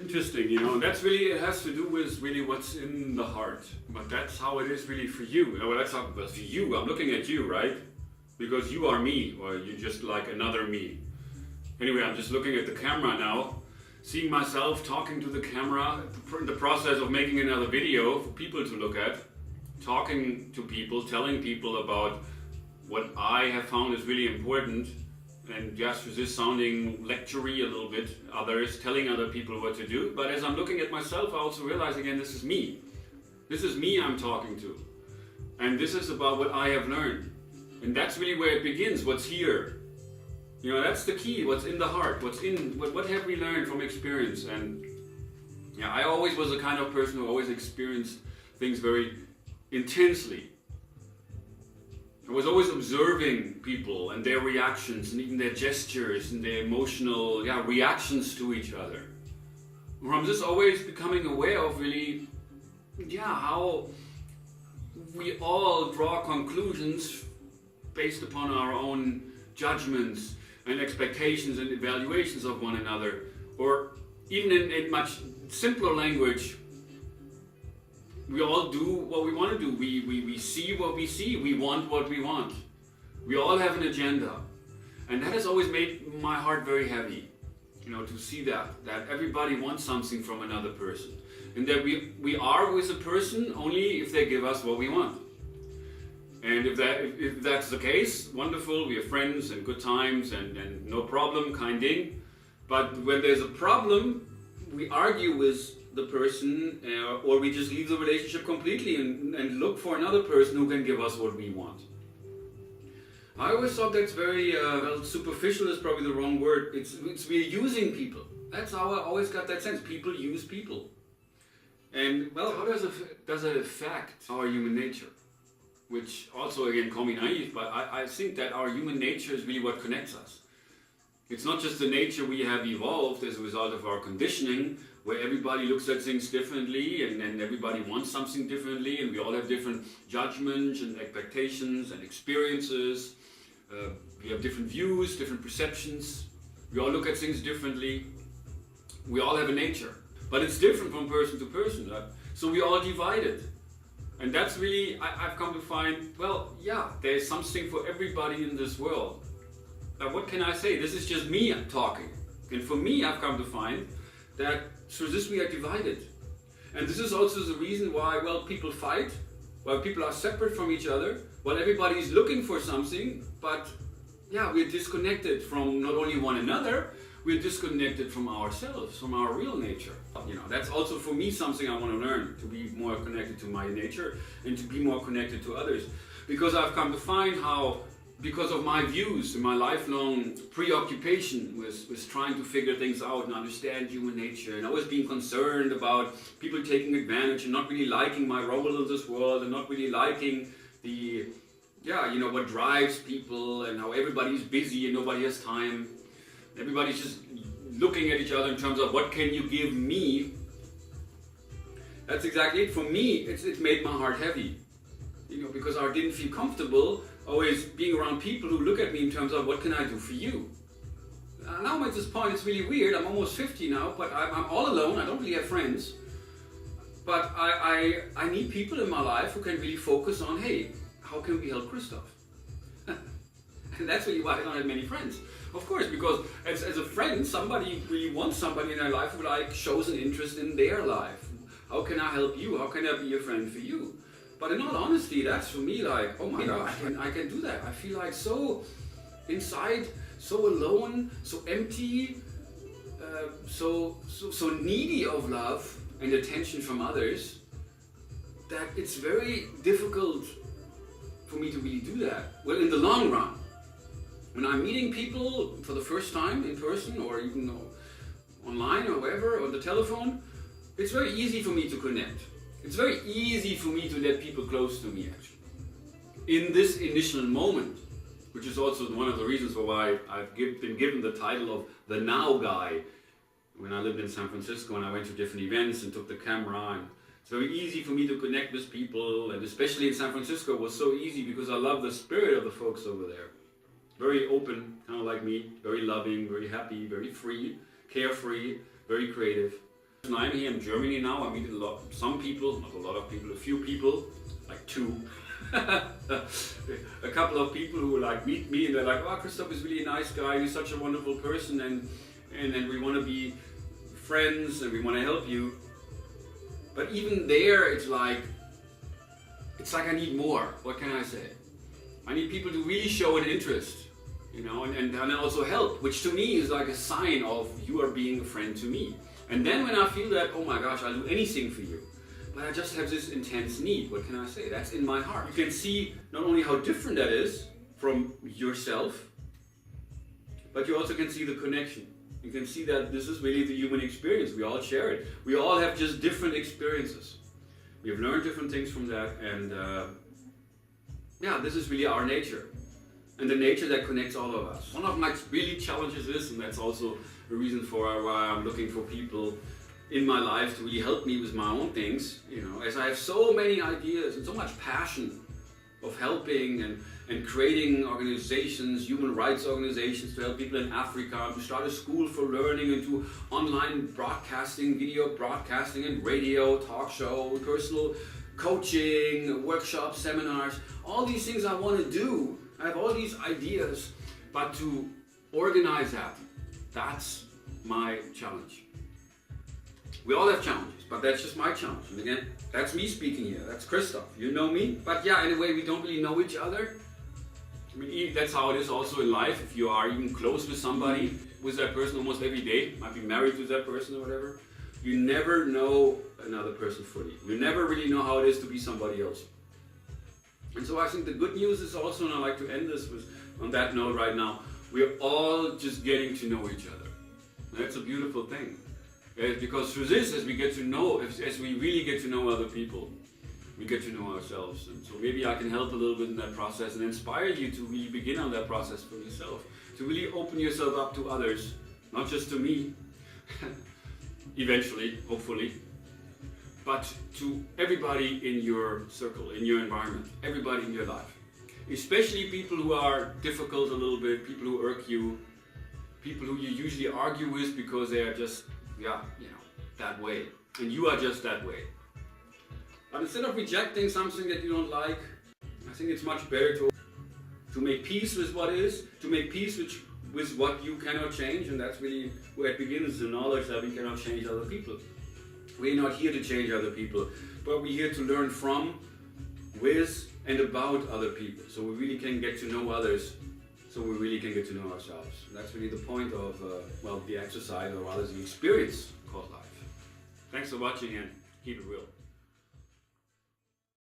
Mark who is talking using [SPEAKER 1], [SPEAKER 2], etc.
[SPEAKER 1] Interesting, you know, and that's really, it has to do with really what's in the heart. But that's how it is really for you. Well, that's how, well, for you, I'm looking at you, right? Because you are me, or you're just like another me. Anyway, I'm just looking at the camera now, seeing myself talking to the camera, in the process of making another video for people to look at, talking to people, telling people about what I have found is really important. And yes, this is sounding lecture-y a little bit, others telling other people what to do. But as I'm looking at myself, I also realize again, this is me. This is me I'm talking to. And this is about what I have learned. And that's really where it begins, what's here. You know, that's the key, what's in the heart, what have we learned from experience. And yeah, I always was the kind of person who always experienced things very intensely. I was always observing people and their reactions and even their gestures and their emotional reactions to each other. Or I'm just always becoming aware of really, how we all draw conclusions based upon our own judgments and expectations and evaluations of one another. Or even in much simpler language, we all do what we want to do. We see what we see. We want what we want. We all have an agenda. And that has always made my heart very heavy. You know, to see that everybody wants something from another person. And that we are with a person only if they give us what we want. And if that's the case, wonderful, we have friends and good times and no problem, kind thing. But when there's a problem, we argue with the person, or we just leave the relationship completely and look for another person who can give us what we want. I always thought that's very, superficial is probably the wrong word. It's we're using people. That's how I always got that sense. People use people. And well, how does it affect our human nature? Which also, again, call me naive, but I think that our human nature is really what connects us. It's not just the nature we have evolved as a result of our conditioning, where everybody looks at things differently and everybody wants something differently, and we all have different judgments and expectations and experiences. We have different views, different perceptions. We all look at things differently. We all have a nature, but it's different from person to person. So we all divided. And that's really, I've come to find, there's something for everybody in this world. Now, what can I say? This is just me talking. And for me, I've come to find that through this we are divided. And this is also the reason why, people fight, why people are separate from each other, while everybody is looking for something, but we're disconnected from not only one another, we're disconnected from ourselves, from our real nature. You know, that's also for me something I want to learn, to be more connected to my nature and to be more connected to others. Because I've come to find how, because of my views and my lifelong preoccupation with trying to figure things out and understand human nature, and always being concerned about people taking advantage and not really liking my role in this world and not really liking the, what drives people and how everybody's busy and nobody has time. Everybody's just looking at each other in terms of what can you give me. That's exactly it. For me, it's made my heart heavy. You know, because I didn't feel comfortable always being around people who look at me in terms of what can I do for you. Now I'm at this point, it's really weird. I'm almost 50 now, but I'm all alone. I don't really have friends. But I need people in my life who can really focus on, hey, how can we help Christoph? And that's really why I don't have many friends. Of course, because as a friend, somebody really wants somebody in their life who shows an interest in their life. How can I help you? How can I be a friend for you? But in all honesty, that's for me oh my God, I can do that. I feel like so inside, so alone, so empty, so needy of love and attention from others, that it's very difficult for me to really do that. Well, in the long run, when I'm meeting people for the first time in person or even online or wherever, or the telephone, it's very easy for me to connect. It's very easy for me to let people close to me, actually. In this initial moment, which is also one of the reasons for why I've been given the title of the Now Guy. When I lived in San Francisco and I went to different events and took the camera, and it's very easy for me to connect with people, and especially in San Francisco it was so easy because I love the spirit of the folks over there. Very open, kind of like me, very loving, very happy, very free, carefree, very creative. I'm here in Germany now. I meet some people, not a lot of people, a few people, like two. A couple of people who like meet me and they're like, oh, Christoph is really a nice guy, he's such a wonderful person, and we want to be friends and we want to help you. But even there, it's like I need more. What can I say? I need people to really show an interest, you know, and also help, which to me is like a sign of you are being a friend to me. And then when I feel that, oh my gosh, I'll do anything for you, but I just have this intense need, what can I say? That's in my heart. You can see not only how different that is from yourself, but you also can see the connection. You can see that this is really the human experience. We all share it. We all have just different experiences. We have learned different things from that, and yeah, this is really our nature. And the nature that connects all of us. One of my really challenges is, and that's also the reason for why I'm looking for people in my life to really help me with my own things, you know, as I have so many ideas and so much passion of helping and creating organizations, human rights organizations to help people in Africa, to start a school for learning, and to online broadcasting, video broadcasting and radio, talk show, personal coaching, workshops, seminars, all these things I want to do. I have all these ideas, but to organize that's my challenge. We all have challenges, but that's just my challenge. And again, that's me speaking here. That's Christoph. You know me. But yeah, in a way, we don't really know each other. I mean, that's how it is also in life. If you are even close with somebody, with that person almost every day, might be married to that person or whatever, you never know another person fully. You never really know how it is to be somebody else. And so I think the good news is also, and I like to end this with, on that note right now, we're all just getting to know each other. And that's a beautiful thing. Because through this, as we get to know, as we really get to know other people, we get to know ourselves. And so maybe I can help a little bit in that process and inspire you to really begin on that process for yourself. To really open yourself up to others, not just to me, eventually, hopefully, but to everybody in your circle, in your environment, everybody in your life. Especially people who are difficult a little bit, people who irk you, people who you usually argue with because they are just, yeah, you know, that way. And you are just that way. But instead of rejecting something that you don't like, I think it's much better to make peace with what is, to make peace with what you cannot change, and that's really where it begins, the knowledge that we cannot change other people. We're not here to change other people, but we're here to learn from, with, and about other people. So we really can get to know others, so we really can get to know ourselves. And that's really the point of, well, the exercise, or rather the experience called life. Thanks for watching, and keep it real.